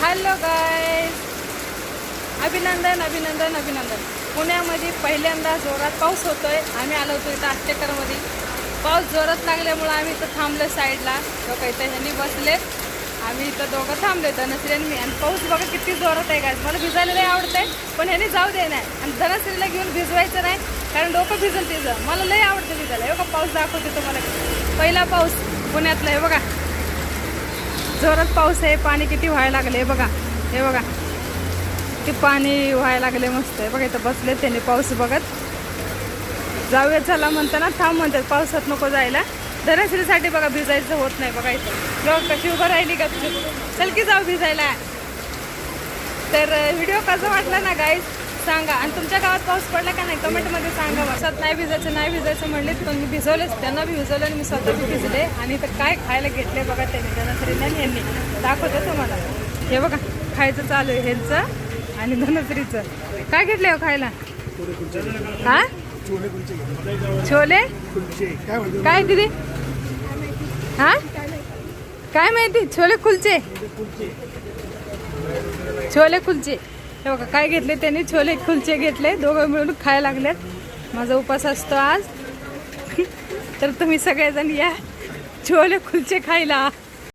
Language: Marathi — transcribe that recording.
हॅलो गाईज, अभिनंदन अभिनंदन अभिनंदन. पुण्यामध्ये पहिल्यांदा जोरात पाऊस होतोय. आम्ही आलो होतो इथं आष्टेकरमध्ये. पाऊस जोरात लागल्यामुळं आम्ही इथं थांबलो साईडला. लोक इथं ह्यांनी बसलेत, आम्ही इथं दोघं थांबले, धनश्री आणि मी. आणि पाऊस बघा किती जोरात आहे गाईज. मला भिजायला लई आवडतंय, पण ह्यांनी जाऊ दे नाही. आणि धनश्रीला घेऊन भिजवायचं नाही, कारण डोकं भिजल तिचं. मला लई आवडतं भिजायला. हे बघा पाऊस दाखवते तुम्हाला. पहिला पाऊस पुण्यातला आहे बघा. जोरात पाऊस आहे. पाणी किती व्हायला लागले बघा. हे बघा किती पाणी व्हायला लागले. मस्त आहे बघा. इथं बसले त्यांनी पाऊस बघत. जाऊया चला म्हणताना थांब म्हणतात, पावसात नको जायला. धनश्रीसाठी बघा भिजायचं होत नाही बघा. इथं लोक कशी उभं राहिली का, चल की जाऊ भिजायला. तर व्हिडिओ कसा वाटला ना गाईज सांगा. आणि तुमच्या गावात पाऊस पडला का नाही कमेंटमध्ये सांगा. पावसात नाही भिजायचं म्हणले, पण मी भिजवलेच. त्यांना बी भिजवलं आणि मी स्वतः बी भिजले. आणि इथं काय खायला घेतले बघा त्यांनी, धनश्रीने आणि यांनी. दाखवतो तुम्हाला. हे बघा खायचं चालू आहे ह्यांचं आणि धनश्रीचं. काय घेतले हो खायला? हा छोले काय दिदी? हा काय माहिती? छोले कुलचे. छोले कुलचे. हे बघा काय घेतले त्यांनी, छोले कुलचे घेतले. दोघं मिळून खायला लागलेत. माझा उपास असतो आज. तर तुम्ही सगळेजण या छोले कुलचे खायला.